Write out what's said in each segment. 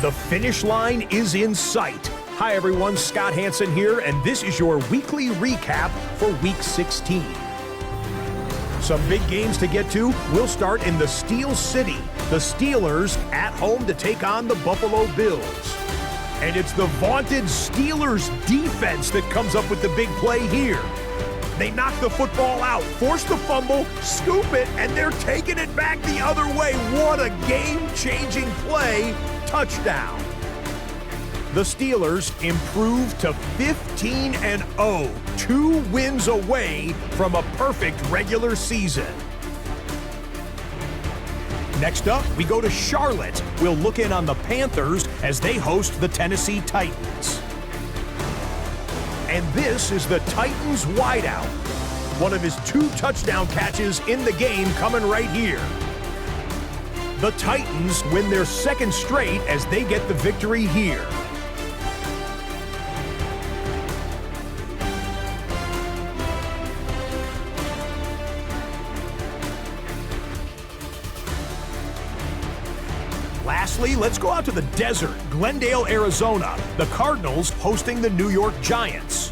The finish line is in sight. Hi everyone, Scott Hansen here, and this is your weekly recap for Week 16. Some big games to get to. We'll start in the Steel City. The Steelers at home to take on the Buffalo Bills. And it's the vaunted Steelers defense that comes up with the big play here. They knock the football out, force the fumble, scoop it, and they're taking it back the other way. What a game-changing play. Touchdown. The Steelers improved to 15-0, 2 wins away from a perfect regular season. Next up, we go to Charlotte. We'll look in on the Panthers as they host the Tennessee Titans. And this is the Titans wideout. One of his 2 touchdown catches in the game coming right here. The Titans win their 2nd straight as they get the victory here. Lastly, let's go out to the desert, Glendale, Arizona. The Cardinals hosting the New York Giants.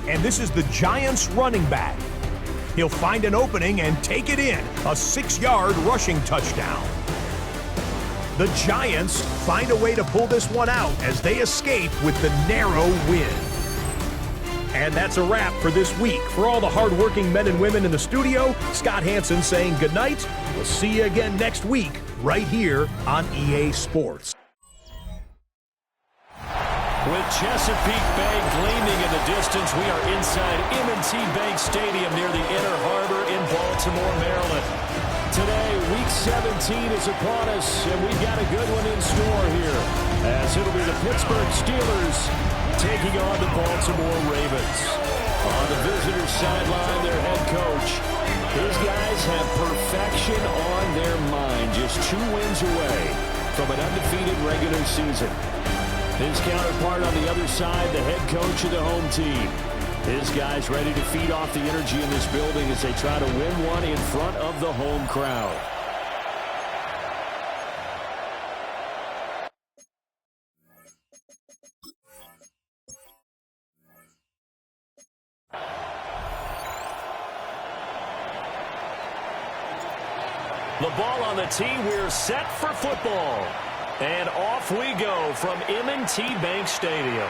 And this is the Giants running back. He'll find an opening and take it in, a 6-yard rushing touchdown. The Giants find a way to pull this one out as they escape with the narrow win. And that's a wrap for this week. For all the hardworking men and women in the studio, Scott Hansen saying goodnight. We'll see you again next week, right here on EA Sports. With Chesapeake Bay gleaming in the distance, we are inside M&T Bank Stadium near the Inner Harbor in Baltimore, Maryland. Today, Week 17 is upon us, and we've got a good one in store here, as it'll be the Pittsburgh Steelers taking on the Baltimore Ravens. On the visitor's sideline, their head coach. His guys have perfection on their mind, just 2 wins away from an undefeated regular season. His counterpart on the other side, the head coach of the home team. His guys ready to feed off the energy in this building as they try to win one in front of the home crowd. The ball on the tee. We're set for football. And off we go from M&T Bank Stadium.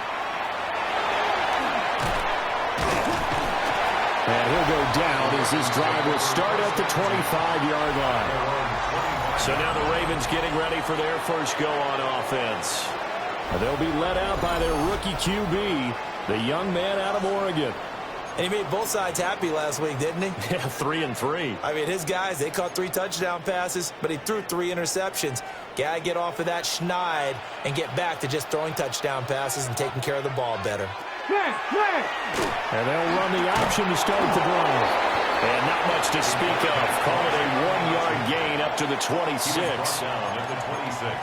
And he'll go down as his drive will start at the 25-yard line. So now the Ravens getting ready for their first go on offense. They'll be led out by their rookie QB, the young man out of Oregon. And he made both sides happy last week, didn't he? Yeah, 3-3. I mean, his guys, they caught 3 touchdown passes, but he threw 3 interceptions. Got to get off of that schneid and get back to just throwing touchdown passes and taking care of the ball better. And they'll run the option to start the drive. And not much to speak of. Call it a 1-yard gain up to the 26.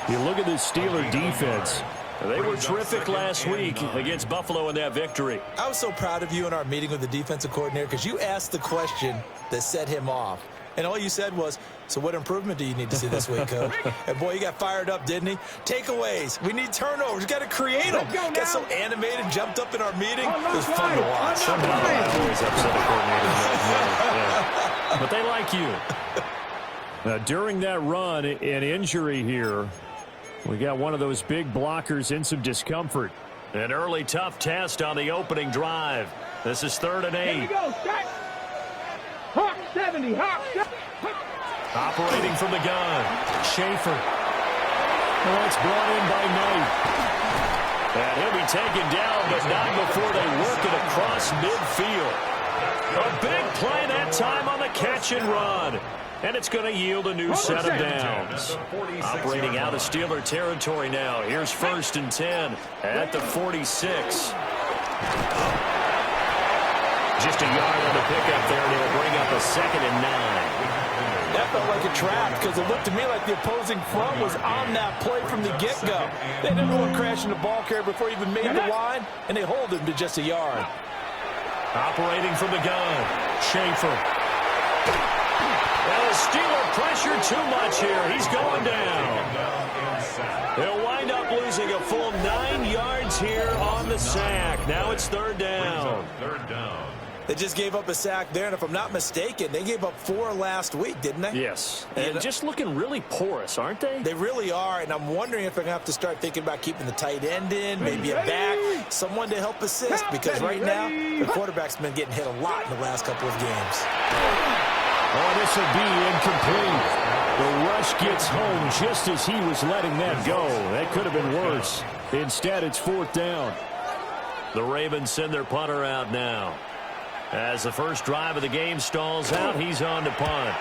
You look at this Steeler defense. They were terrific last week against Buffalo in that victory. I was so proud of you in our meeting with the defensive coordinator because you asked the question that set him off. And all you said was, so what improvement do you need to see this week, Coach? And boy, he got fired up, didn't he? Takeaways. We need turnovers. Got to create them. Got so animated, jumped up in our meeting. It was fun to watch. Somehow I always upset the coordinator. But they like you. Now, during that run, an injury here. We got one of those big blockers in some discomfort. An early tough test on the opening drive. This is 3rd and 8. Here we go, Scott. Hawk 70, Hawk. Operating from the gun, Schaefer. Well, it's brought in by Knight. And he'll be taken down, but not before they work it across midfield. A big play that time on the catch and run. And it's going to yield a new set of downs. Operating out of Steeler territory now. Here's 1st and 10 at the 46. Just a yard on the pickup there, and it'll bring up a 2nd and 9. That felt like a trap because it looked to me like the opposing front was on that play from the get-go. They had everyone crashing the ball carrier before he even made the line, and they hold him to just a yard. Operating from the gun, Schaefer. Well, the Steeler pressure too much here. He's going down. He'll wind up losing a full 9 yards here on the sack. Now it's third down. They just gave up a sack there, and if I'm not mistaken, they gave up 4 last week, didn't they? Yes, and just looking really porous, aren't they? They really are, and I'm wondering if they're going to have to start thinking about keeping the tight end in, maybe a back, someone to help assist, because right now, the quarterback's been getting hit a lot in the last couple of games. Oh, this will be incomplete. The rush gets home just as he was letting that go. That could have been worse. Instead, it's fourth down. The Ravens send their punter out now. As the first drive of the game stalls out, he's on to punt.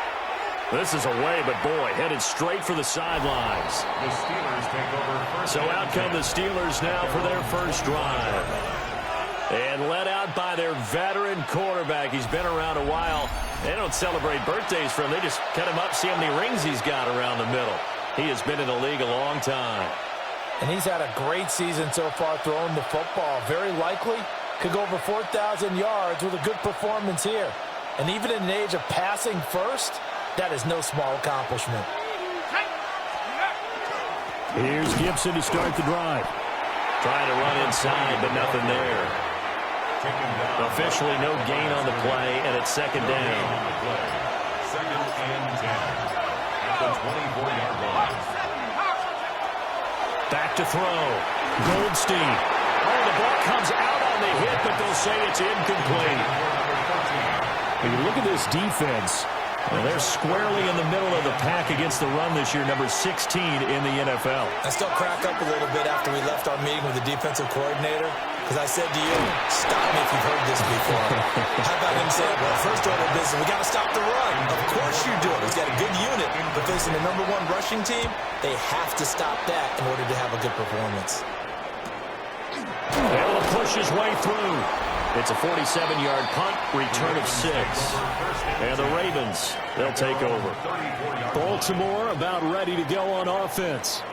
This is away, but boy, headed straight for the sidelines. The Steelers take over first. So out come the Steelers now for their first drive. And led out by their veteran quarterback. He's been around a while. They don't celebrate birthdays for him. They just cut him up, see how many rings he's got around the middle. He has been in the league a long time. And he's had a great season so far throwing the football. Very likely could go over 4,000 yards with a good performance here. And even in an age of passing first, that is no small accomplishment. Here's Gibson to start the drive. Trying to run inside, but nothing there. Officially no gain on the play, and it's second down. Second and 10 at the 24-yard line. Back to throw. Goldstein. Oh, the ball comes out on the hit, but they'll say it's incomplete. When you look at this defense, well, they're squarely in the middle of the pack against the run this year, number 16 in the NFL. I still crack up a little bit after we left our meeting with the defensive coordinator, because I said to you, stop me if you've heard this before. How about him saying, well, first order of business, we got to stop the run. Of course you do it. He's got a good unit, but facing the number 1 rushing team, they have to stop that in order to have a good performance. Able to push his way through. It's a 47-yard punt, return of 6. And the Ravens, they'll take over. Baltimore about ready to go on offense.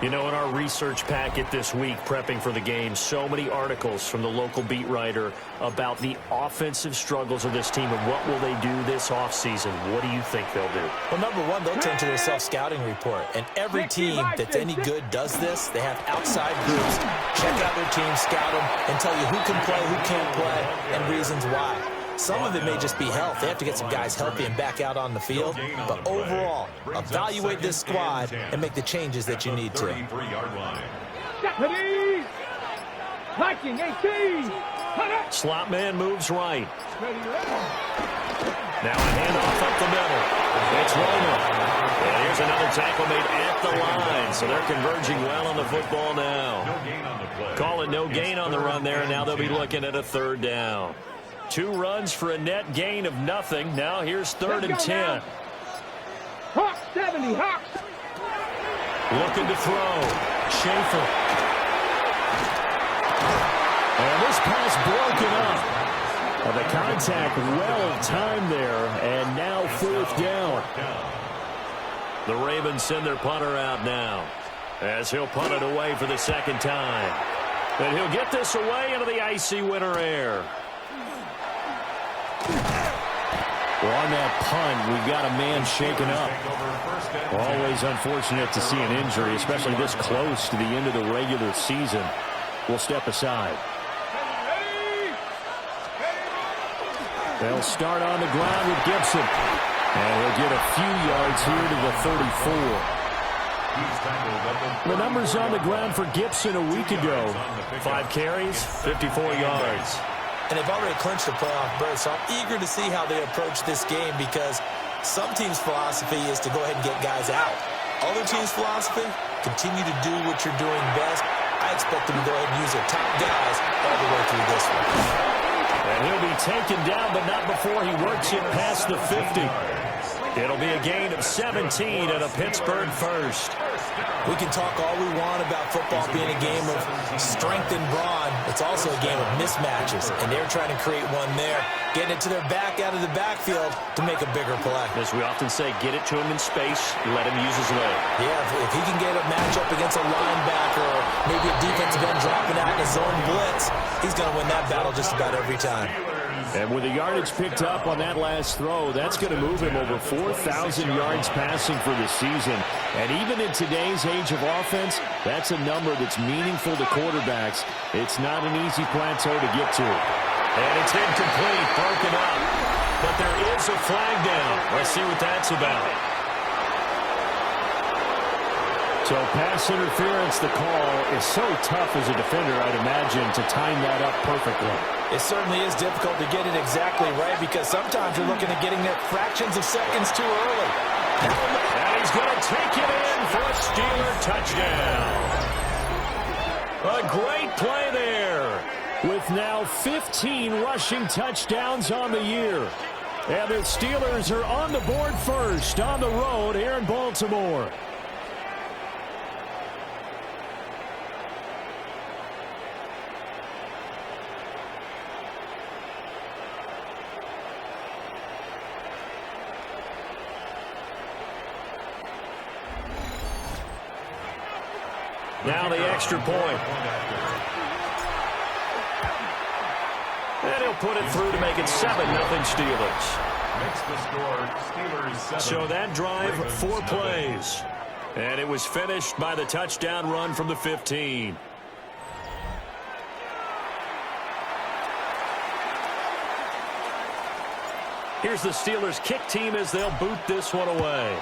You know, in our research packet this week, prepping for the game, so many articles from the local beat writer about the offensive struggles of this team and what will they do this offseason. What do you think they'll do? Well, number 1, they'll turn to their self-scouting report. And every team that's any good does this. They have outside groups, check out their team, scout them, and tell you who can play, who can't play, and reasons why. Some of it may just be health. They have to get some guys healthy and back out on the field. But overall, evaluate this squad and make the changes that you need to. Slot man moves right. Now a handoff up the middle. It's Roman. And here's another tackle made at the line. So they're converging well on the football now. Call it no gain on the run there, and now they'll be looking at a third down. 2 runs for a net gain of nothing. Now here's third and 10. Hawk 70, Hawk. Looking to throw. Schaefer. And this pass broken up. Well, the contact well timed there, and now fourth down. The Ravens send their punter out now as he'll punt it away for the second time. And he'll get this away into the icy winter air. Well, on that punt, we've got a man shaken up. Always unfortunate to see an injury, especially this close to the end of the regular season. We'll step aside. They'll start on the ground with Gibson. And he'll get a few yards here to the 34. The numbers on the ground for Gibson a week ago. 5 carries, 54 yards. And they've already clinched a playoff berth, so I'm eager to see how they approach this game, because some teams' philosophy is to go ahead and get guys out. Other teams' philosophy, continue to do what you're doing best. I expect them to go ahead and use their top guys all the way through this one. And he'll be taken down, but not before he works it past the 50. It'll be a gain of 17 and a Pittsburgh first. We can talk all we want about football being a game of strength and brawn. It's also a game of mismatches, and they're trying to create one there, getting it to their back out of the backfield to make a bigger play. As we often say, get it to him in space, let him use his leg. Yeah, if he can get a matchup against a linebacker or maybe a defensive end dropping out in a zone blitz, he's going to win that battle just about every time. And with the yardage picked up on that last throw, that's going to move him over 4,000 yards passing for the season. And even in today's age of offense, that's a number that's meaningful to quarterbacks. It's not an easy plateau to get to. And it's incomplete, broken up. But there is a flag down. Let's see what that's about. So pass interference, the call is so tough as a defender, I'd imagine, to time that up perfectly. It certainly is difficult to get it exactly right because sometimes you're looking at getting it fractions of seconds too early. And he's going to take it in for a Steeler touchdown. A great play there with now 15 rushing touchdowns on the year. And the Steelers are on the board first on the road here in Baltimore. Now the extra point. And he'll put it through to make it 7-0 Steelers. Makes the score Steelers 7. So that drive, 4 plays. And it was finished by the touchdown run from the 15. Here's the Steelers kick team as they'll boot this one away.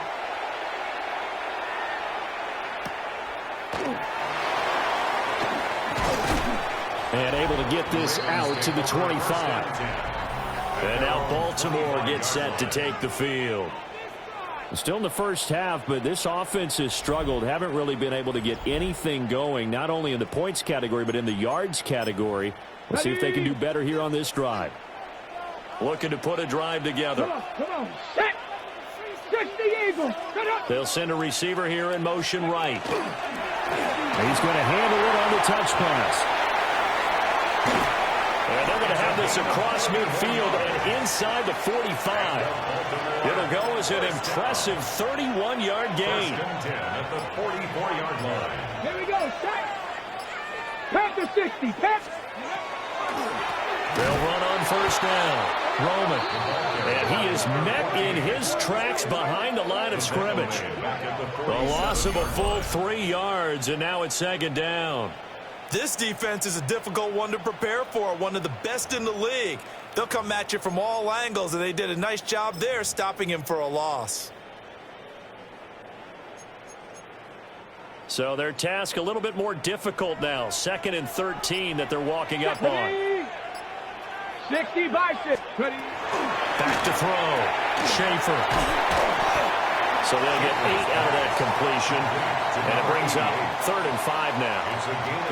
And able to get this out to the 25. And now Baltimore gets set to take the field. Still in the first half, but this offense has struggled. Haven't really been able to get anything going, not only in the points category, but in the yards category. We'll see if they can do better here on this drive. Looking to put a drive together. Come on, set. 60 Eagles. They'll send a receiver here in motion right. He's going to handle it on the touch pass. And they're going to have this across midfield and inside the 45. It'll go as an impressive 31-yard gain. At the 44-yard line. Here we go, set. Pep the 60, Pep. They'll run on first down. Roman. And he is met in his tracks behind the line of scrimmage. A loss of a full 3 yards, and now it's second down. This defense is a difficult one to prepare for, one of the best in the league. They'll come at you from all angles, and they did a nice job there stopping him for a loss. So their task a little bit more difficult now. 2nd and 13 that they're walking up on. 60 bicep. Back to throw. Schaefer. So they'll get 8 out of that completion. And it brings up 3rd and 5 now.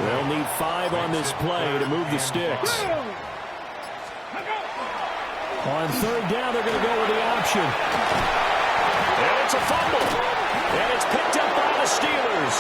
They'll need 5 on this play to move the sticks. On 3rd down, they're going to go with the option. And it's a fumble. And it's picked up by the Steelers.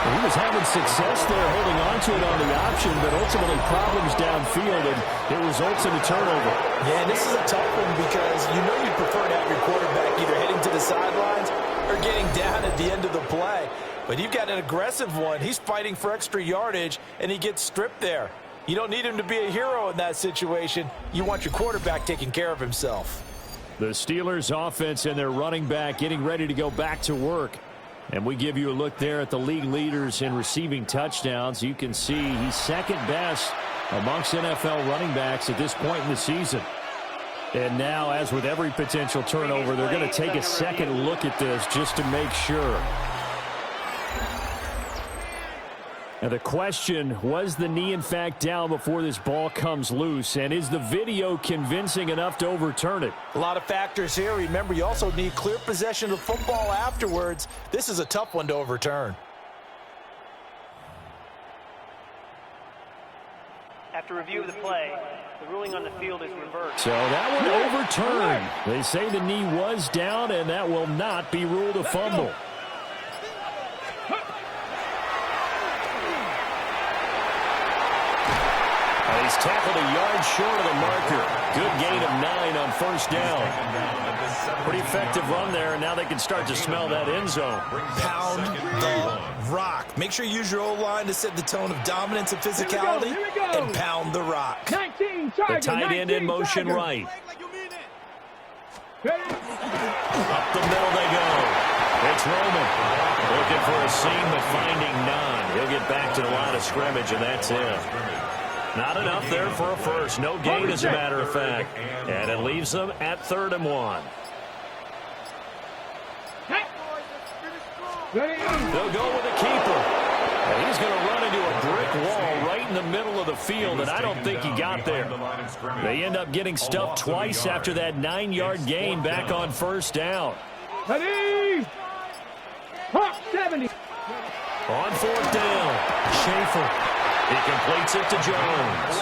He was having success there holding on to it on the option, but ultimately problems downfield, and it results in a turnover. Yeah, and this is a tough one because you know you prefer to have your quarterback either heading to the sidelines or getting down at the end of the play. But you've got an aggressive one. He's fighting for extra yardage, and he gets stripped there. You don't need him to be a hero in that situation. You want your quarterback taking care of himself. The Steelers offense and their running back getting ready to go back to work. And we give you a look there at the league leaders in receiving touchdowns. You can see he's second best amongst NFL running backs at this point in the season. And now, as with every potential turnover, they're going to take a second look at this just to make sure. And the question, was the knee in fact down before this ball comes loose? And is the video convincing enough to overturn it? A lot of factors here. Remember, you also need clear possession of the football afterwards. This is a tough one to overturn. After review of the play, the ruling on the field is reversed. So that one overturned. They say the knee was down, and that will not be ruled a fumble. He's tackled a yard short of the marker. Good gain of 9 on first down. Pretty effective run there, and now they can start to smell that end zone. Pound the rock. Make sure you use your O-line to set the tone of dominance and physicality, and pound the rock. 19 The Tiger, tight end in motion Tiger. right. Ready? Up the middle they go. It's Roman. Looking for a seam, but finding none. He'll get back to the line of scrimmage, and that's it. Not enough there for a first. No gain, as a matter of fact. And it leaves them at 3rd and 1. Ready? They'll go with a keeper. And he's going to run into a brick wall right in the middle of the field, and I don't think he got there. They end up getting stuffed twice after that 9-yard gain back on first down. Ready? Hawk 70. On 4th down, Schaefer. He completes it to Jones.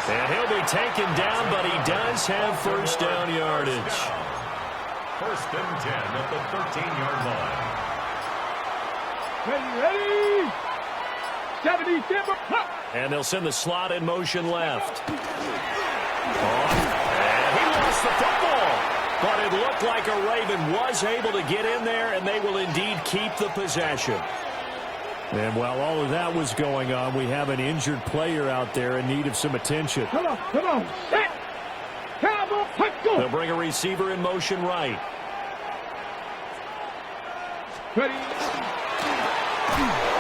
And he'll be taken down, but he does have first down yardage. 1st and 10 at the 13-yard line. Ready? 70 timber. And they'll send the slot in motion left. And he lost the football. But it looked like a Raven was able to get in there, and they will indeed keep the possession. And while all of that was going on, we have an injured player out there in need of some attention. Come on. Set. Cowboy, let's go. They'll bring a receiver in motion right. Ready?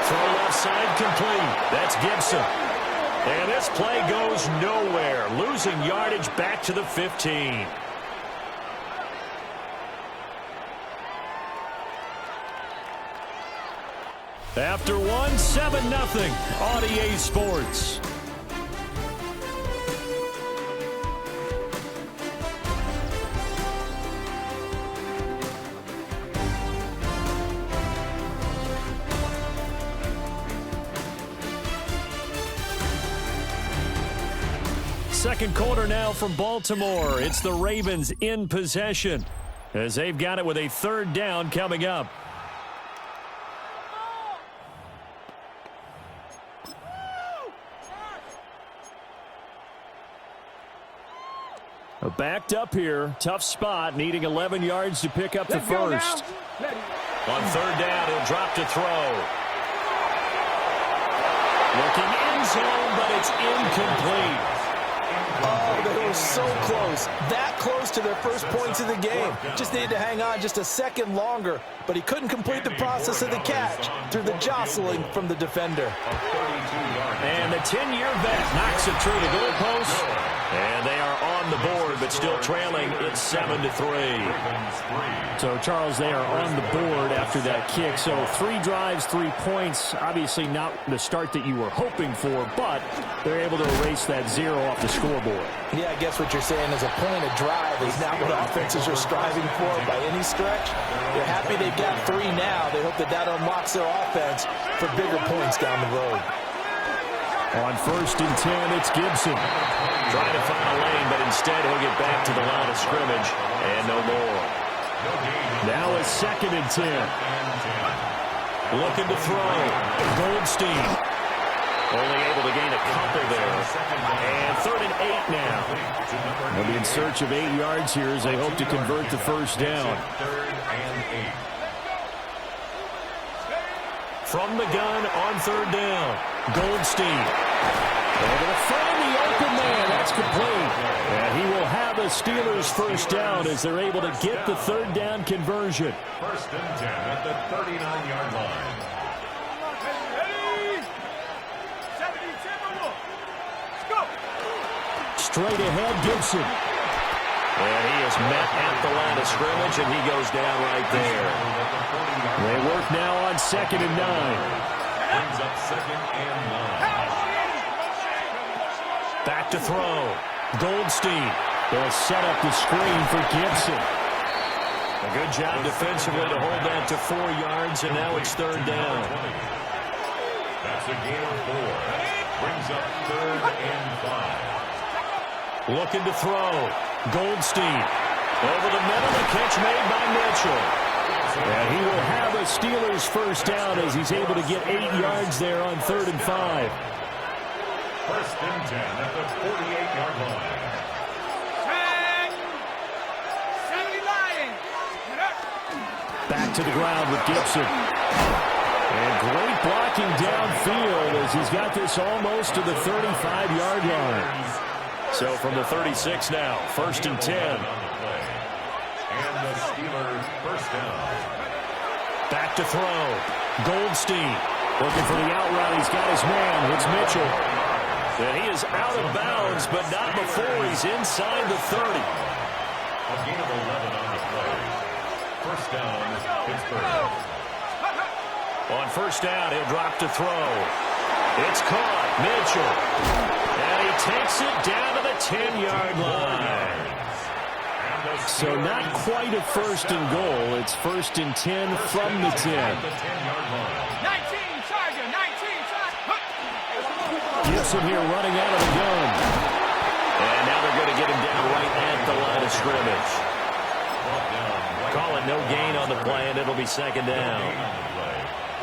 Throw left side complete. That's Gibson. And this play goes nowhere. Losing yardage back to the 15. After 1, 7-0. On EA Sports. Second quarter now from Baltimore. It's the Ravens in possession as they've got it with a 3rd down coming up. Backed up here. Tough spot. Needing 11 yards to pick up the first. On 3rd down, he'll drop to throw. Looking end zone, but it's incomplete. Oh, they were so close. That close to their first points of the game. Just needed to hang on just a second longer, but he couldn't complete the process of the catch through the jostling from the defender. And the 10-year vet knocks it through the goalpost. And they are on the board, but still trailing. It's 7-3. So, Charles, they are on the board after that kick. So, 3 drives, 3 points. Obviously not the start that you were hoping for, but they're able to erase that 0 off the scoreboard. Yeah, I guess what you're saying is a point of drive is not what offenses are striving for by any stretch. They're happy they've got 3 now. They hope that unlocks their offense for bigger points down the road. On 1st and 10, it's Gibson. Trying to find a lane, but instead he'll get back to the line of scrimmage and no more. Now it's 2nd and 10. Looking to throw. Goldstein. Only able to gain a couple there. And 3rd and 8 now. They'll be in search of 8 yards here as they hope to convert the first down. From the gun on 3rd down. Goldstein. They're going to find the open man. That's complete. And he will have a Steelers first down as they're able to get the 3rd down conversion. 1st and 10 at the 39-yard line. Straight ahead, Gibson. And he is met at the line of scrimmage, and he goes down right there. They work now on 2nd and 9. Brings up 2nd and 9. Back to throw. Goldstein. They'll set up the screen for Gibson. A good job defensively to hold that to 4 yards, and now it's 3rd down. That's a gain of 4. Brings up 3rd and 5. Looking to throw. Goldstein. Over the middle, the catch made by Mitchell. And he will have a Steelers first down as he's able to get 8 yards there on 3rd and 5. First and 10 at the 48-yard line. Back to the ground with Gibson. And great blocking downfield as he's got this almost to the 35-yard line. So from the 36 now, first and 10. And the Steelers first down. Back to throw. Goldstein looking for the out route. He's got his man. It's Mitchell. And he is out of bounds, but not before he's inside the 30. A gain of 11 on the play. First down, Pittsburgh. On first down, he'll drop to throw. It's caught. Mitchell. And he takes it down to the 10-yard line. So not quite a first and goal. It's first and 10 from the 10. 19, Charger, 19, Charger. Gibson here running out of the gun. And now they're going to get him down right at the line of scrimmage. Call it no gain on the play, and it'll be second down.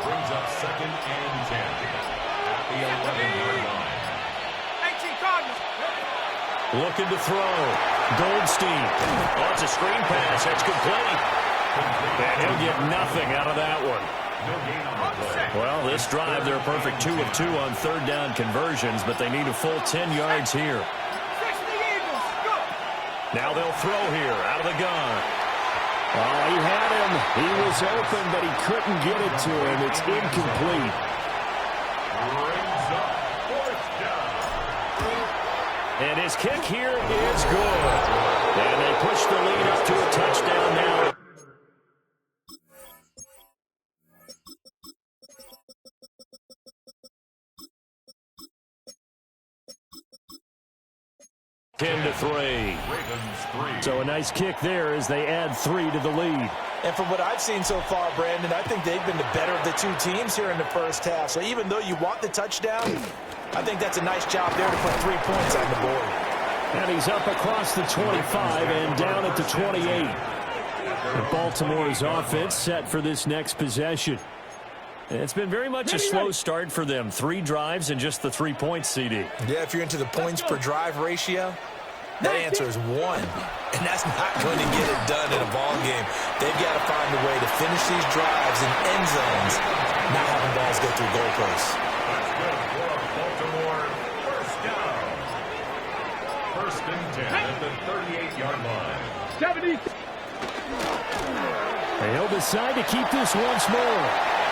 Brings up second and 10 at the 11-yard line. 18, Cardinals. Looking to throw. Goldstein. Oh, it's a screen pass. It's complete. And he'll get nothing out of that one. No gain on the play. Well, this drive, they're a perfect 2 of 2 on third down conversions, but they need a full 10 yards here. Now they'll throw here out of the gun. Oh, he had him. He was open, but he couldn't get it to him. It's incomplete. Brings up fourth down. And his kick here is good. And they push the lead up to a touchdown now. Ten to 3. So a nice kick there as they add 3 to the lead. And from what I've seen so far, Brandon, I think they've been the better of the two teams here in the first half. So even though you want the touchdown, I think that's a nice job there to put 3 points on the board. And he's up across the 25 and down at the 28. And Baltimore's offense set for this next possession. It's been very much a slow start for them. 3 drives and just the 3 points, CD. Yeah, if you're into the points per drive ratio, that answer is 1. And that's not going to get it done in a ball game. They've got to find a way to finish these drives in end zones, not having balls go through goalposts. That's good for Baltimore. First down. First and 10 at the 38-yard line. 70. And he'll decide to keep this once more.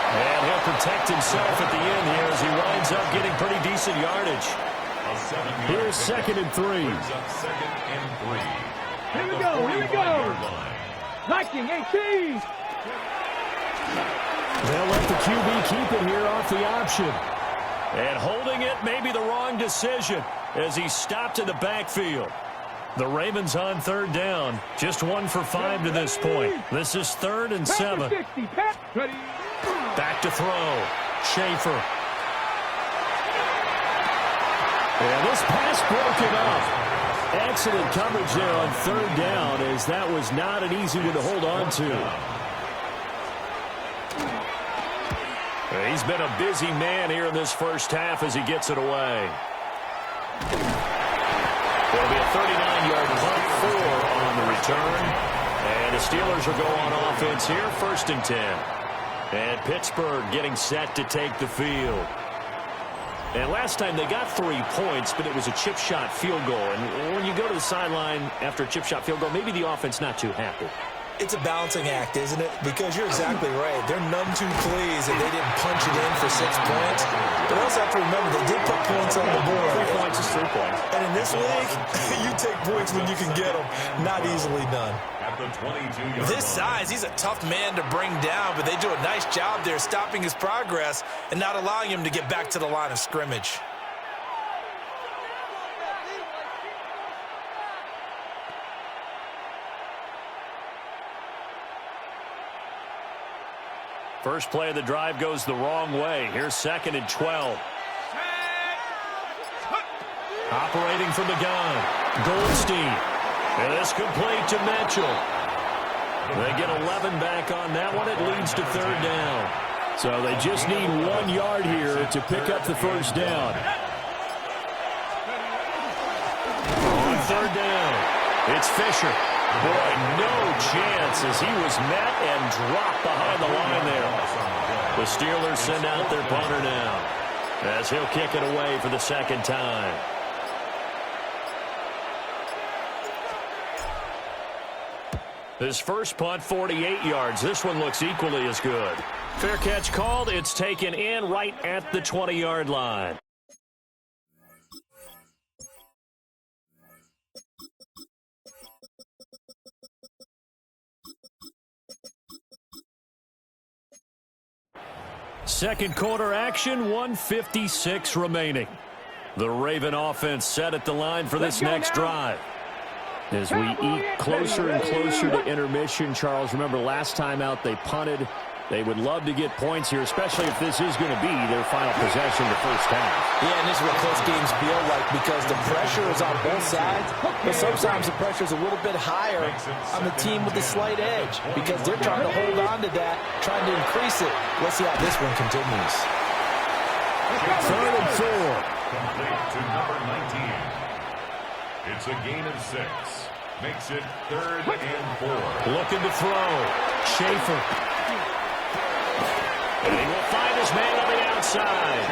And he'll protect himself at the end here as he winds up getting pretty decent yardage. Here's second and 3. Second and 3. Here we go, here we go. Viking, 18. They'll let the QB keep it here off the option. And holding it may be the wrong decision as he's stopped in the backfield. The Ravens on third down. Just 1 for 5 to this point. This is 3rd and 7. Back to throw. Schaefer. And this pass broken up. Excellent coverage there on third down as that was not an easy one to hold on to. He's been a busy man here in this first half as he gets it away. There'll be a 39-yard punt, 4 on the return. And the Steelers will go on offense here, first and 10. And Pittsburgh getting set to take the field. And last time they got 3 points, but it was a chip shot field goal. And when you go to the sideline after a chip shot field goal, maybe the offense not too happy. It's a balancing act, isn't it? Because you're exactly right. They're none too pleased that they didn't punch it in for 6 points. But also have to remember, they did put points on the board. 3 points is 3 points. And in this league, you take points when you can get them. Not easily done. This size, he's a tough man to bring down, but they do a nice job there stopping his progress and not allowing him to get back to the line of scrimmage. First play of the drive goes the wrong way. Here's 2nd and 12. Operating from the gun. Goldstein. And it's complete to Mitchell. They get 11 back on that one. It leads to 3rd down. So they just need 1 yard here to pick up the first down. third down. It's Fisher. Boy, no chance as he was met and dropped behind the line there. The Steelers send out their punter now as he'll kick it away for the second time. His first punt, 48 yards. This one looks equally as good. Fair catch called. It's taken in right at the 20-yard line. Second quarter action, 1:56 remaining. The Raven offense set at the line for this next drive. As we eat closer and closer to intermission, Charles, remember last time out they punted. They would love to get points here, especially if this is going to be their final possession the first half. Yeah, and this is what close games feel like because the pressure is on both sides, but sometimes the pressure is a little bit higher on the team with the slight edge because they're trying to hold on to that, trying to increase it. Let's see how this one continues. Third and 4. Complete to number 19. It's a gain of 6. Makes it 3rd and 4. Looking to throw. Schaefer. And he will find his man on the outside.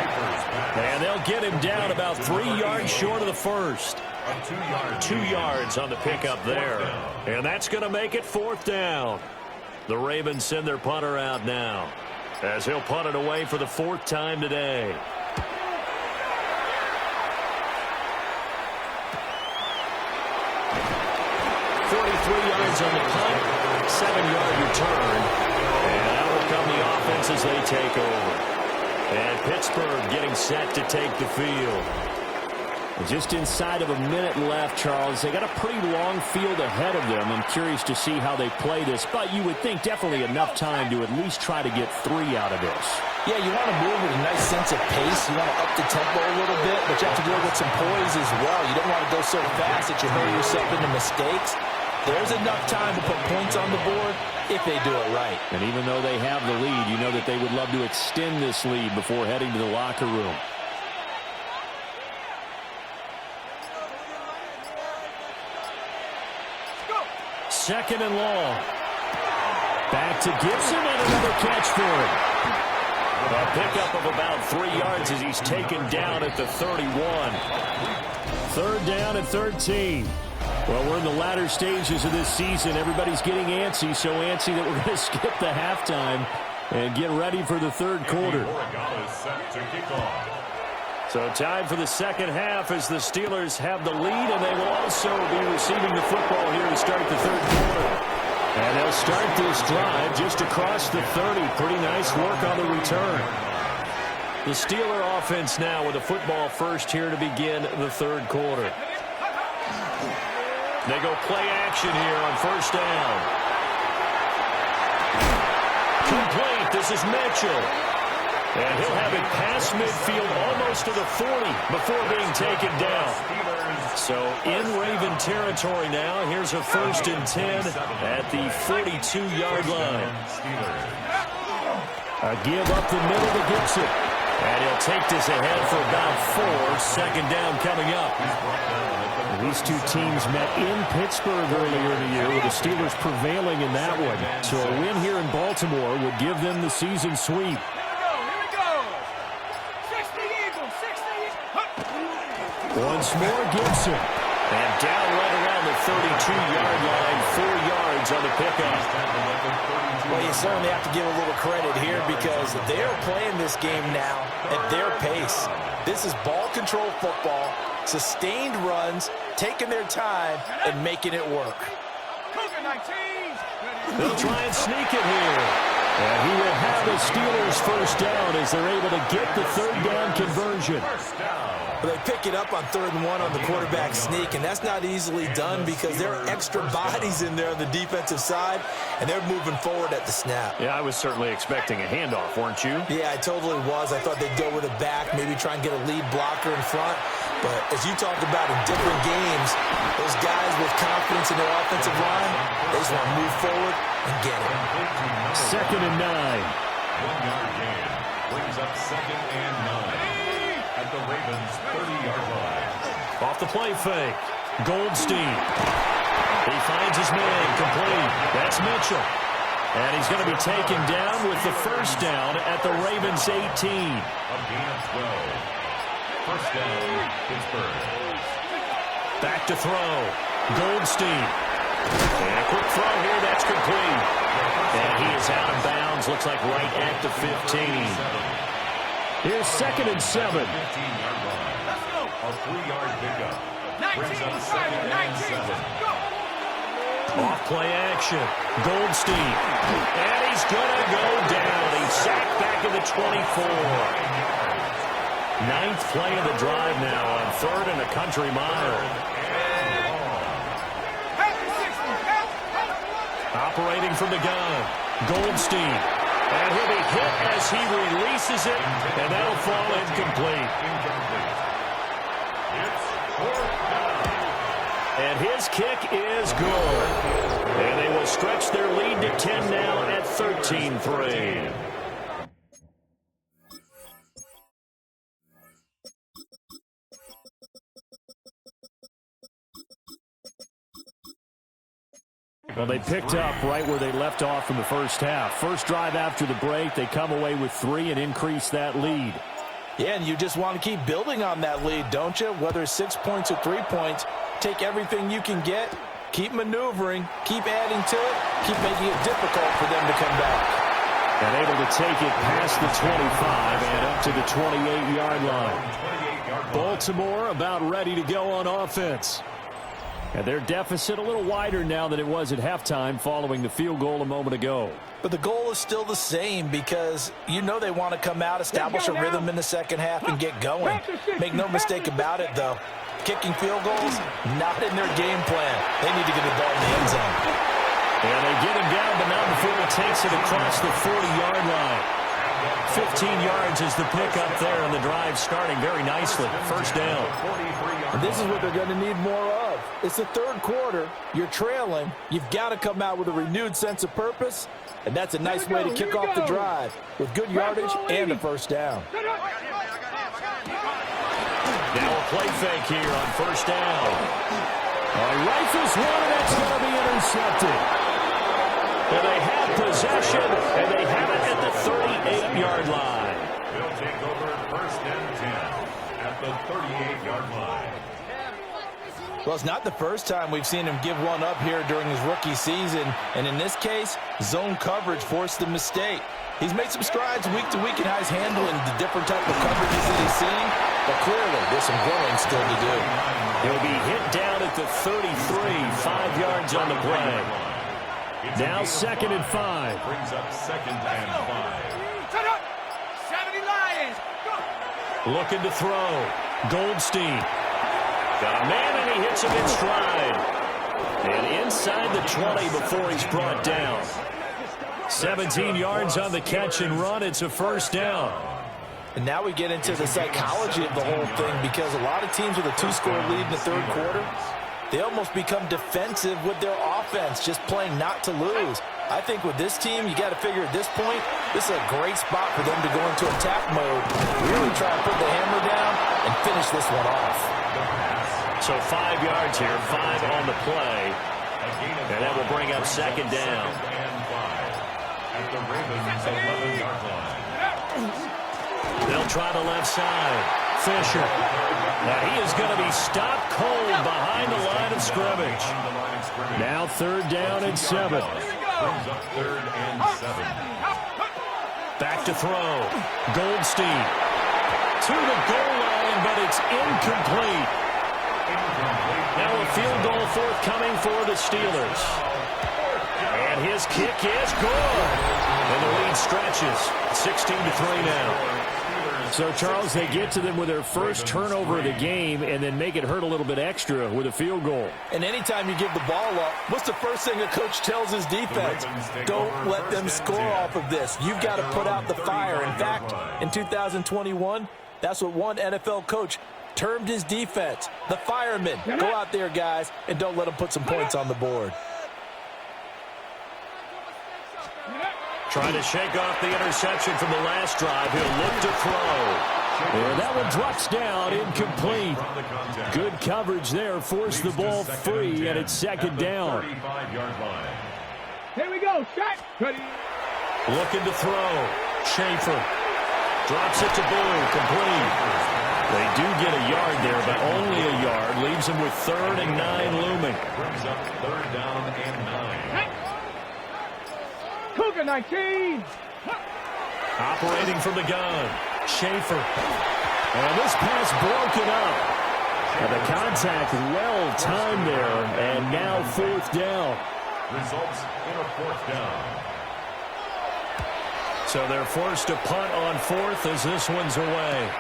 And they'll get him down about 3 yards short of the first. 2 yards on the pickup there. And that's going to make it 4th down. The Ravens send their punter out now as he'll punt it away for the 4th time today. Yards on the punt, 7-yard return, and out will come the offense as they take over. And Pittsburgh getting set to take the field. Just inside of a minute left, Charles. They got a pretty long field ahead of them. I'm curious to see how they play this, but you would think definitely enough time to at least try to get 3 out of this. Yeah, you want to move with a nice sense of pace. You want to up the tempo a little bit, but you have to do it with some poise as well. You don't want to go so fast that you hurry yourself into mistakes. There's enough time to put points on the board if they do it right. And even though they have the lead, you know that they would love to extend this lead before heading to the locker room. Second and long. Back to Gibson and another catch for him. A pickup of about 3 yards as he's taken down at the 31. 3rd down and 13. Well, we're in the latter stages of this season. Everybody's getting antsy, so antsy that we're going to skip the halftime and get ready for the 3rd quarter. So time for the second half as the Steelers have the lead, and they will also be receiving the football here to start the 3rd quarter. And they'll start this drive just across the 30. Pretty nice work on the return. The Steeler offense now with the football first here to begin the 3rd quarter. They go play action here on 1st down. Complete. This is Mitchell. And he'll have it past midfield almost to the 40 before being taken down. So in Raven territory now. Here's a 1st and 10 at the 42-yard line. A give up the middle to Gibson. And he'll take this ahead for about 4. 2nd down coming up. These two teams met in Pittsburgh earlier in the year with the Steelers prevailing in that one. So a win here in Baltimore would give them the season sweep. Once more, Gibson. And down right around the 32-yard line, 4 yards on the pickup. Well, you certainly have to give a little credit here because they're playing this game now at their pace. This is ball control football, sustained runs, taking their time, and making it work. They'll try and sneak it here. And he will have the Steelers 1st down as they're able to get the 3rd down conversion. They pick it up on 3rd and 1 on the quarterback sneak, and that's not easily done because there are extra bodies in there on the defensive side, and they're moving forward at the snap. Yeah, I was certainly expecting a handoff, weren't you? Yeah, I totally was. I thought they'd go with it back, maybe try and get a lead blocker in front. But as you talked about in different games, those guys with confidence in their offensive line, they just want to move forward and get it. 2nd and 9. 1-yard gain brings up 2nd and 9 at the Ravens' 30-yard line. Off the play fake. Goldstein. He finds his man complete. That's Mitchell. And he's going to be taken down with the first down at the Ravens 18. A gain of 12. First down, Pittsburgh. Back to throw. Goldstein. And a quick throw here. That's complete. And he is out of bounds. Looks like right at the 15. Here's 2nd and 7. 15-yard line. A 3-yard pickup. Brings up 2nd and 7. Off play action. Goldstein. And he's going to go down. He's sacked back at the 24. 9th play of the drive now on 3rd and a country mile. Operating from the gun. Goldstein. And he'll be hit as he releases it. And that'll fall incomplete. It's 4th down. And his kick is good. And they will stretch their lead to 10 now at 13-3. Well, they picked up right where they left off in the first half. First drive after the break, they come away with 3 and increase that lead. Yeah, and you just want to keep building on that lead, don't you? Whether it's 6 points or 3 points, take everything you can get, keep maneuvering, keep adding to it, keep making it difficult for them to come back. And able to take it past the 25 and up to the 28-yard line. Baltimore about ready to go on offense. And their deficit a little wider now than it was at halftime following the field goal a moment ago. But the goal is still the same because you know they want to come out, establish a rhythm in the second half, and get going. Make no mistake about it, though. Kicking field goals, not in their game plan. They need to get the ball in the end zone. And they get him down, but not before he takes it across the 40-yard line. 15 yards is the pickup there, and the drive starting very nicely. First down. And this is what they're going to need more of. It's the third quarter. You're trailing. You've got to come out with a renewed sense of purpose, and that's a nice way to kick off the drive with good yardage and a first down. Now a play fake here on first down. Rifles one, and that's going to be intercepted. Well, they have possession, and they have it at the 38-yard line. They'll take over 1st and 10 at the 38-yard line. Well, it's not the first time we've seen him give one up here during his rookie season, and in this case, zone coverage forced the mistake. He's made some strides week to week in how he's handling the different type of coverages that he's seeing, but clearly there's some growing still to do. He'll be hit down at the 33, 5 yards on the play. Now 2nd and 5. Brings up 2nd and 5. Set up. 70 Lions. Go. Looking to throw. Goldstein. Got a man, and he hits him in stride. And inside the 20 before he's brought down. 17 yards on the catch and run. It's a first down. And now we get into the psychology of the whole thing because a lot of teams with a 2-score lead in the third quarter, they almost become defensive with their offense, just playing not to lose. I think with this team, you got to figure at this point, this is a great spot for them to go into attack mode, really try and put the hammer down and finish this one off. So 5 yards here, 5 on the play. And that will bring up 2nd down. At the Ravens 11-yard line. They'll try the left side. Fisher. Now he is going to be stopped cold behind the line of scrimmage. Now 3rd down and 7. Brings up 3rd and 7. Back to throw. Goldstein. To the goal line, but it's incomplete. Now a field goal forthcoming for the Steelers. And his kick is good. And the lead stretches. 16-3 now. So, Charles, they get to them with their first turnover of the game and then make it hurt a little bit extra with a field goal. And anytime you give the ball up, what's the first thing a coach tells his defense? Don't let them score off of this. You've got to put out the fire. In fact, in 2021, that's what one NFL coach termed his defense, the firemen. Go out there, guys, and don't let them put some points on the board. Trying to shake off the interception from the last drive. He'll look to throw. And that one drops down, incomplete. Good coverage there, forced the ball free, and it's second down. Here we go, shot. Looking to throw. Schaefer drops it to Blue, complete. They do get a yard there, but only a yard. Leaves them with 3rd and 9 looming. Brings up 3rd down and 9. Cougar 19. Operating from the gun. Schaefer. And this pass broken up. And the contact well timed there. And now 4th down. Results in a 4th down. So they're forced to punt on 4th as this one's away.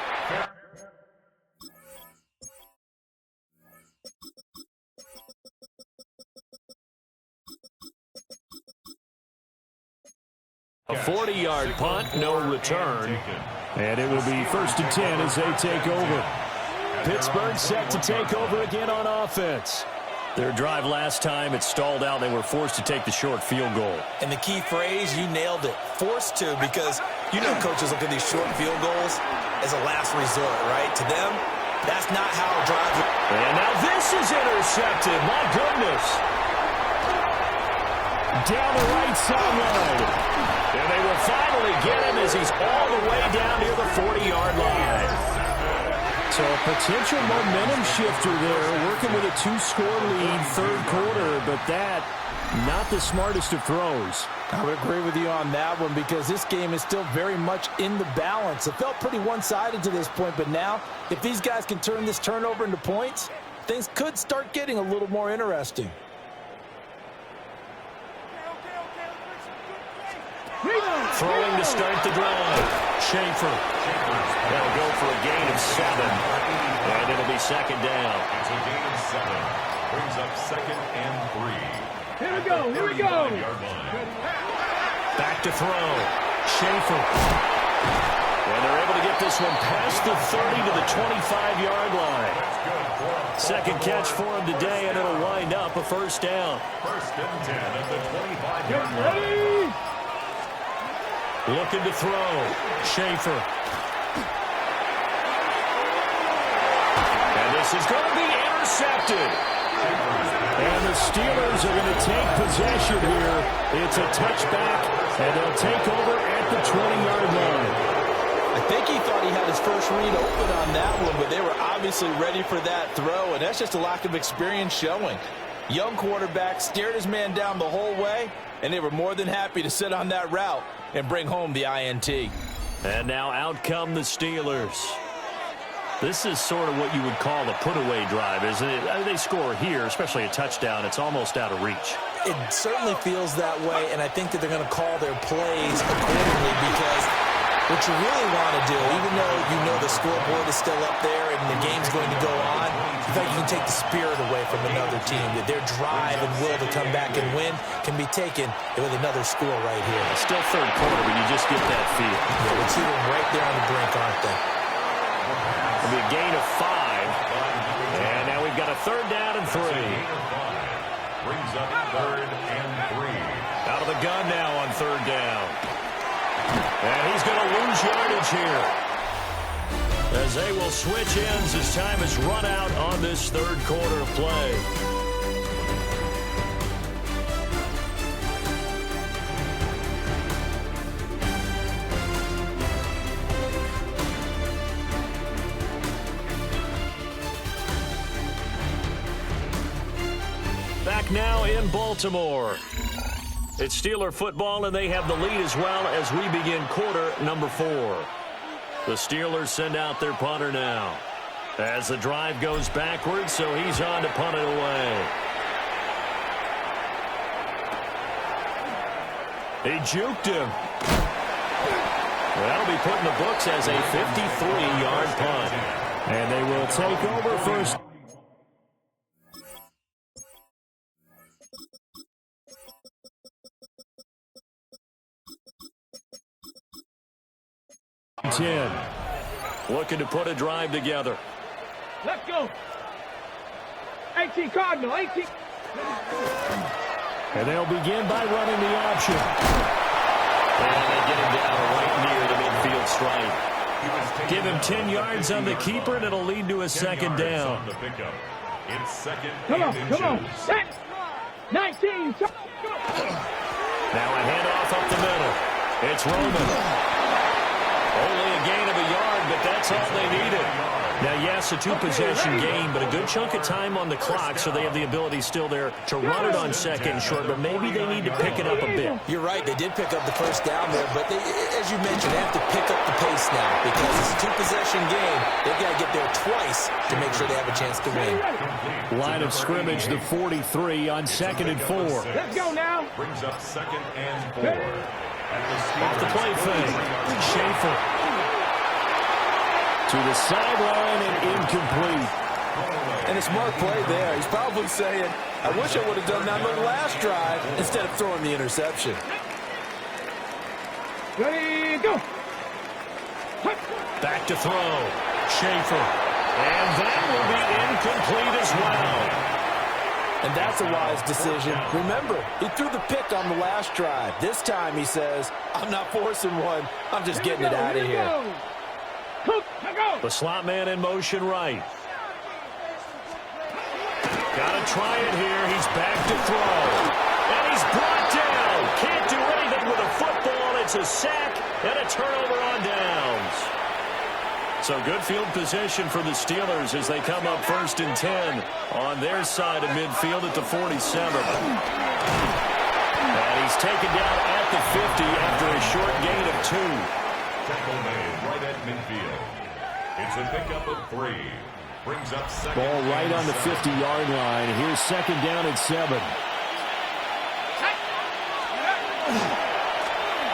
A 40-yard punt, no return. And it will be 1st and 10 as they take over. Pittsburgh set to take over again on offense. Their drive last time, it stalled out. They were forced to take the short field goal. And the key phrase, you nailed it. Forced to, because you know coaches look at these short field goals as a last resort, right? To them, that's not how a drive. And now this is intercepted. My goodness. Down the right sideline. And they will finally get him as he's all the way down near the 40-yard line. So a potential momentum shifter there, working with a 2-score lead, 3rd quarter, but that, not the smartest of throws. I would agree with you on that one because this game is still very much in the balance. It felt pretty one-sided to this point, but now, if these guys can turn this turnover into points, things could start getting a little more interesting. Throwing to start the drive. Schaefer. That'll go for a gain of 7. And it'll be 2nd down. It's a gain of 7. Brings up 2nd and 3. Here we go, here we go. Back to throw. Schaefer. And they're able to get this one past the 30 to the 25-yard line. 2nd catch for him today, and it'll wind up a 1st down. 1st and 10 at the 25-yard line. Looking to throw. Schaefer. And this is going to be intercepted. And the Steelers are going to take possession here. It's a touchback, and they'll take over at the 20-yard line. I think he thought he had his first read open on that one, but they were obviously ready for that throw, and that's just a lack of experience showing. Young quarterback stared his man down the whole way, and they were more than happy to sit on that route and bring home the INT. And now out come the Steelers. This is sort of what you would call a put-away drive, isn't it? They score here, especially a touchdown. It's almost out of reach. It certainly feels that way, and I think that they're going to call their plays accordingly because what you really want to do, even though you know the scoreboard is still up there and the game's going to go on, in fact, you can take the spirit away from another team. That their drive and will to come back and win can be taken with another score right here. Still 3rd quarter, but you just get that feel. Yeah, we'll see them right there on the brink, aren't they? It'll be a gain of 5. And now we've got a 3rd down and 3. Brings up 3rd and 3. Out of the gun now on 3rd down. And he's going to lose yardage here. As they will switch ends as time has run out on this 3rd quarter of play. Back now in Baltimore. It's Steeler football, and they have the lead as well as we begin quarter number 4. The Steelers send out their punter now. As the drive goes backwards, so he's on to punt it away. He juked him. That'll be put in the books as a 53-yard punt. And they will take over first. Looking to put a drive together. Let's go. 18 Cardinal, 18. And they'll begin by running the option. And they get him down right near the midfield stripe. Give him 10 yards on the keeper, and it'll lead to a second down. It's second. Come on. Set. 19. Now a handoff up the middle. It's Roman. Only a gain of a yard, but that's all they needed. Now, yes, a two-possession game, but a good chunk of time on the clock, so they have the ability still there to run it on second short, but maybe they need to pick it up a bit. You're right. They did pick up the first down there, but they, as you mentioned, they have to pick up the pace now because it's a two-possession game. They've got to get there twice to make sure they have a chance to win. Line of scrimmage, the 43 on 2nd and 4. Let's go now. Brings up 2nd and 4. Off the play fake. Schaefer. To the sideline and incomplete. And a smart play there. He's probably saying, I wish I would have done that on the last drive instead of throwing the interception. Ready, go. Back to throw. Schaefer. And that will be incomplete as well. And that's a wise decision. Remember, he threw the pick on the last drive. This time he says, I'm not forcing one. I'm just getting it out of here. The slot man in motion right. Gotta try it here. He's back to throw. And he's brought down. Can't do anything with a football. It's a sack and a turnover on downs. So good field position for the Steelers as they come up 1st and 10 on their side of midfield at the 47. And he's taken down at the 50 after a short gain of 2. Tackle made right at midfield. It's a pickup of 3. Brings up 2nd. Ball right on the 50-yard line. Here's 2nd down at 7.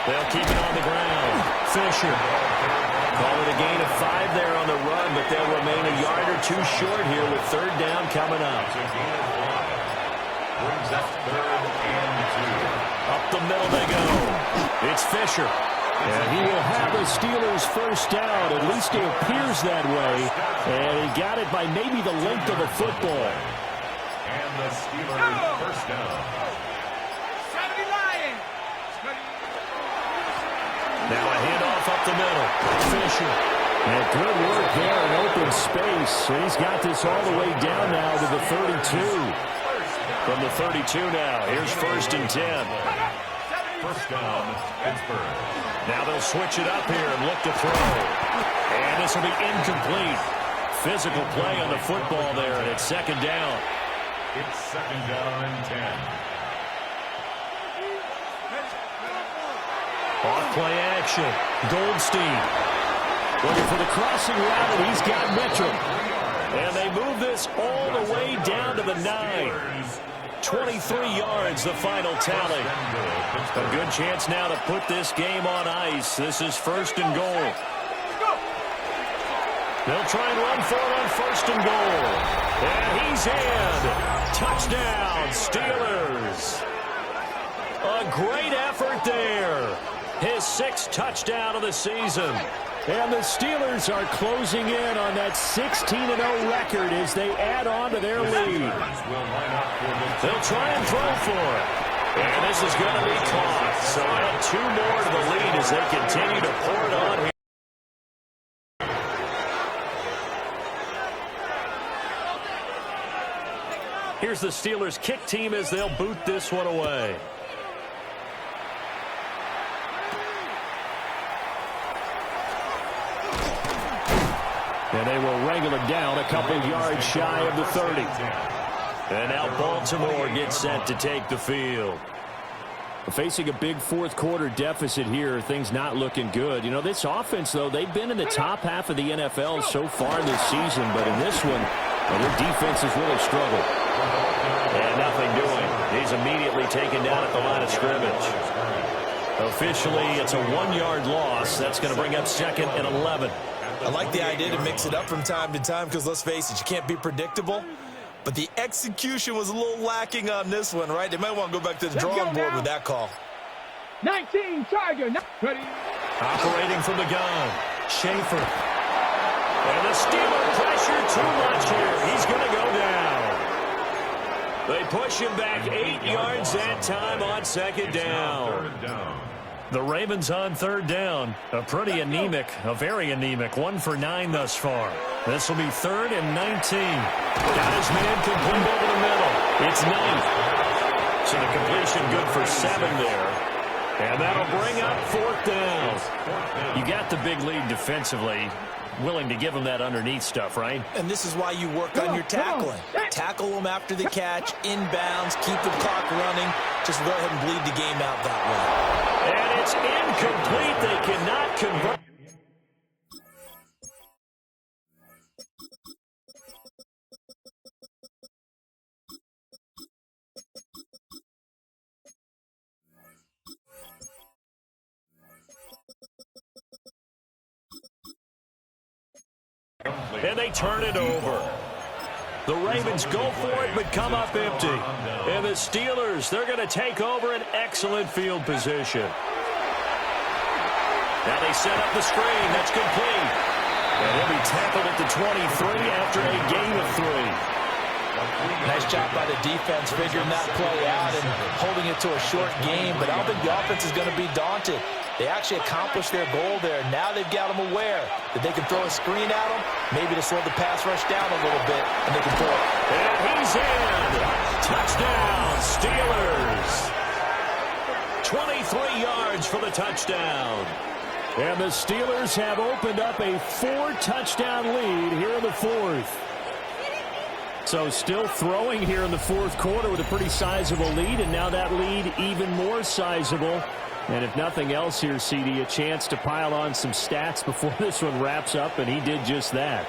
They'll keep it on the ground. Fisher. Call it a gain of 5 there on the run, but they'll remain a yard or 2 short here with 3rd down coming up. It's a gain of 5. Brings up 3rd and 2. Up the middle they go. It's Fisher. And he will have the Steelers' first down. At least it appears that way. And he got it by maybe the length of a football. And the Steelers' first down. Now a handoff up the middle. Fisher. And good work there in open space. And he's got this all the way down now to the 32. From the 32 now. Here's 1st and 10. First down, Pittsburgh. Now they'll switch it up here and look to throw. And this will be incomplete. Physical play on the football there, and it's 2nd down. It's 2nd down and 10. Off play action. Goldstein. Looking for the crossing route, and he's got Mitchell. And they move this all the way down to the 9. 23 yards, the final tally. A good chance now to put this game on ice. This is 1st and goal. They'll try and run for it on 1st and goal. And he's in. Touchdown, Steelers. A great effort there. His 6th touchdown of the season. And the Steelers are closing in on that 16-0 record as they add on to their lead. They'll try and throw for it. And this is going to be caught. So add 2 more to the lead as they continue to pour it on here. Here's the Steelers kick team as they'll boot this one away. And they will wrangle it down a couple yards shy of the 30. And now Baltimore gets set to take the field. Facing a big 4th quarter deficit here, things not looking good. You know, this offense, though, they've been in the top half of the NFL so far this season. But in this one, their defense has really struggled. And nothing doing. He's immediately taken down at the line of scrimmage. Officially, it's a 1-yard loss. That's going to bring up 2nd and 11. I like the idea to mix it up from time to time because, let's face it, you can't be predictable. But the execution was a little lacking on this one, right? They might want to go back to the drawing board with that call. 19, Tiger. Ready. Operating from the gun. Schaefer. And the Steeler pressure too much here. He's going to go down. They push him back 8 yards that time on 2nd down. The Ravens on third down. A very anemic 1 for 9 thus far. This will be 3rd and 19. Got his man complete over the middle. It's 9th. So the completion good for 7 there. And that'll bring up 4th down. You got the big lead defensively. Willing to give them that underneath stuff, right? And this is why you work on your tackling. Tackle them after the catch, inbounds, keep the clock running. Just go ahead and bleed the game out that way. And it's incomplete. They cannot convert. And they turn it over. The Ravens go for it, but come up empty. And the Steelers, they're going to take over an excellent field position. Now they set up the screen. That's complete. And he'll be tackled at the 23 after a gain of 3. Nice job by the defense figuring that play out and holding it to a short game, but I don't think the offense is going to be daunted. They actually accomplished their goal there. Now they've got them aware that they can throw a screen at them, maybe to slow the pass rush down a little bit, and they can throw it. And he's in. Touchdown, Steelers. 23 yards for the touchdown. And the Steelers have opened up a 4-touchdown lead here in the 4th. So still throwing here in the 4th quarter with a pretty sizable lead, and now that lead even more sizable. And if nothing else here, CD, a chance to pile on some stats before this one wraps up, and he did just that.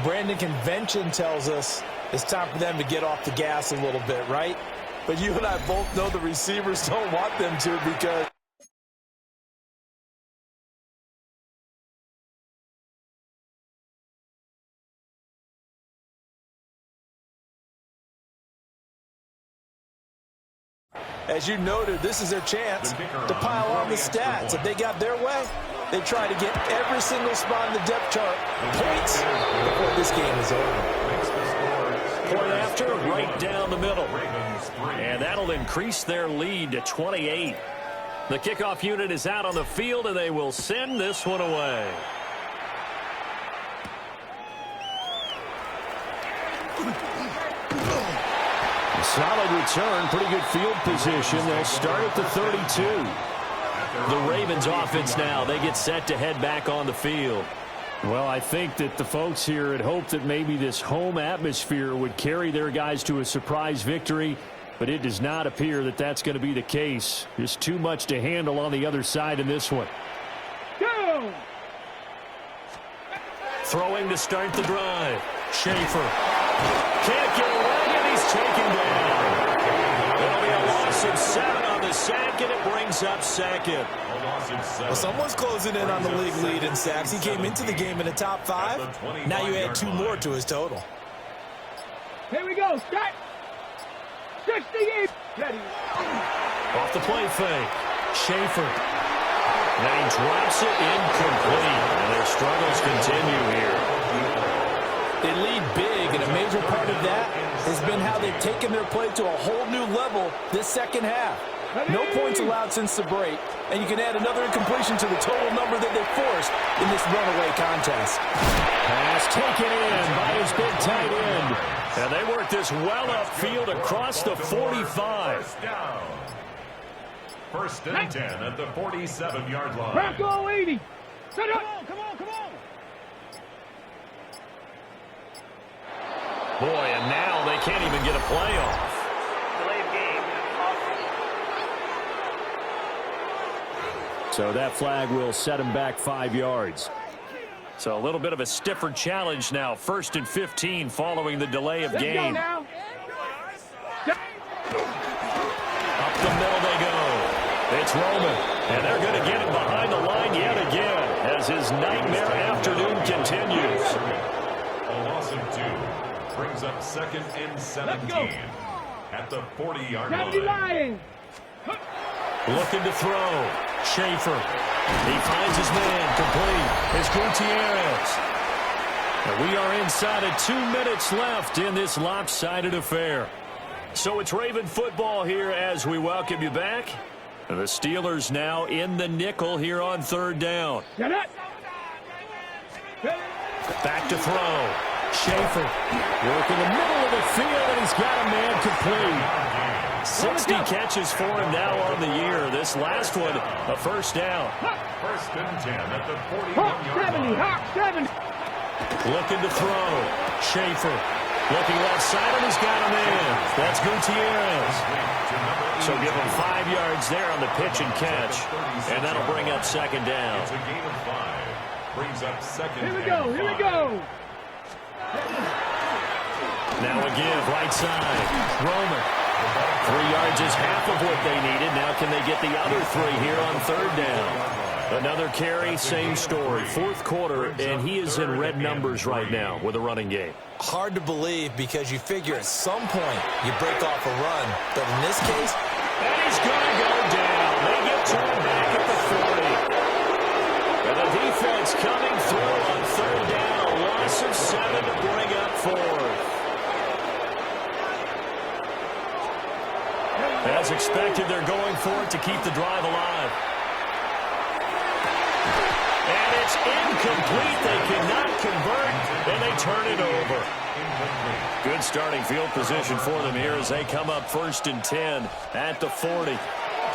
Brandon, convention tells us it's time for them to get off the gas a little bit, right? But you and I both know the receivers don't want them to because... As you noted, this is their chance to pile on the stats. If they got their way, they try to get every single spot in the depth chart points before this game is over. Point after, right down the middle. And that'll increase their lead to 28. The kickoff unit is out on the field, and they will send this one away. Solid return, pretty good field position. They'll start at the 32. The Ravens offense now, they get set to head back on the field. Well, I think that the folks here had hoped that maybe this home atmosphere would carry their guys to a surprise victory, but it does not appear that that's going to be the case. Just too much to handle on the other side in this one. Go! Throwing to start the drive. Schaefer can't get away, and he's taken down. It'll be a loss of 7 on the sack, and it brings up 2nd. Well, someone's closing in on the league lead in sacks. He came into the game in the top 5. Now you add 2 more to his total. Here we go. Start. 68. Ready. Off the play fake. Schaefer. And he drops it incomplete. And their struggles continue here. They lead big, and a major part of that has been how they've taken their play to a whole new level this second half. No points allowed since the break, and you can add another incompletion to the total number that they forced in this runaway contest. Pass taken in by his big tight end. And they work this well upfield across the 45. First and 10 at the 47-yard line. Bronco 80. Come on, come on, come on. Boy, and now they can't even get a play off. Delay of game. So that flag will set him back 5 yards. So a little bit of a stiffer challenge now. 1st and 15 following the delay of game. Now. Up the middle they go. It's Roman. And they're going to get him behind the line yet again as his nightmare afternoon continues. A loss of 2 brings up 2nd and 17 at the 40-yard line. Looking to throw. Schaefer. He finds his man complete. It's Gutierrez. And we are inside of 2 minutes left in this lopsided affair. So it's Raven football here as we welcome you back. And the Steelers now in the nickel here on third down. Get it. Back to throw. Schaefer work in the middle of the field, and he's got a man complete. 60 catches for him now on the year. This last one, a first down. First and 10 at the 41-yard line. Hawk 70. Looking to throw. Schaefer looking left side, and he's got a man. That's Gutierrez. So give him 5 yards there on the pitch and catch, and that'll bring up second down. It's a gain of 5. Brings up second. Here we go. Here we go. Now a give, right side. Roman. 3 yards is half of what they needed. Now can they get the other 3 here on third down? Another carry, same story. Fourth quarter, and he is in red numbers right now with a running game. Hard to believe because you figure at some point you break off a run. But in this case, and he's going to go down. They get to him back at the 40. And the defense coming through on third down. Loss of 7 to bring up fourth. As expected, they're going for it to keep the drive alive. And it's incomplete. They cannot convert, and they turn it over. Good starting field position for them here as they come up first and 10 at the 40.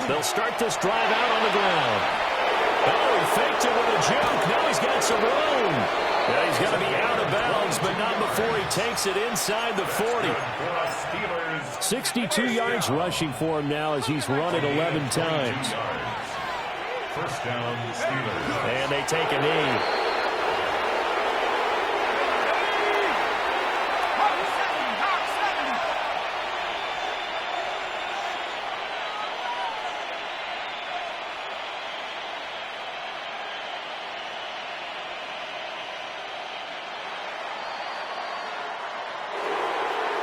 They'll start this drive out on the ground. Oh, he faked it with a juke. Now he's got some room. Yeah, he's going to be out of bounds, but not before he takes it inside the 40. 62 yards rushing for him now as he's run it 11 times. First down, Steelers. And they take a knee.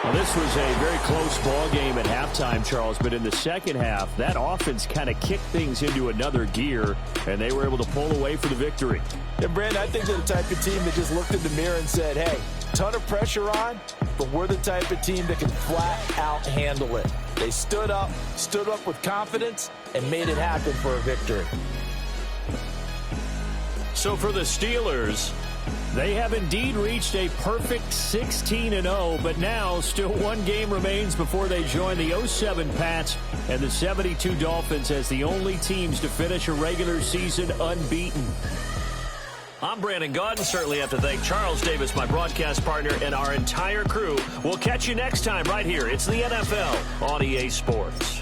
Well, this was a very close ball game at halftime, Charles, but in the second half, that offense kind of kicked things into another gear, and they were able to pull away for the victory. And Brandon, I think they're the type of team that just looked in the mirror and said, hey, ton of pressure on, but we're the type of team that can flat out handle it. They stood up with confidence, and made it happen for a victory. So for the Steelers, they have indeed reached a perfect 16-0, but now still one game remains before they join the 07 Pats and the 72 Dolphins as the only teams to finish a regular season unbeaten. I'm Brandon Gaudin. Certainly have to thank Charles Davis, my broadcast partner, and our entire crew. We'll catch you next time right here. It's the NFL on EA Sports.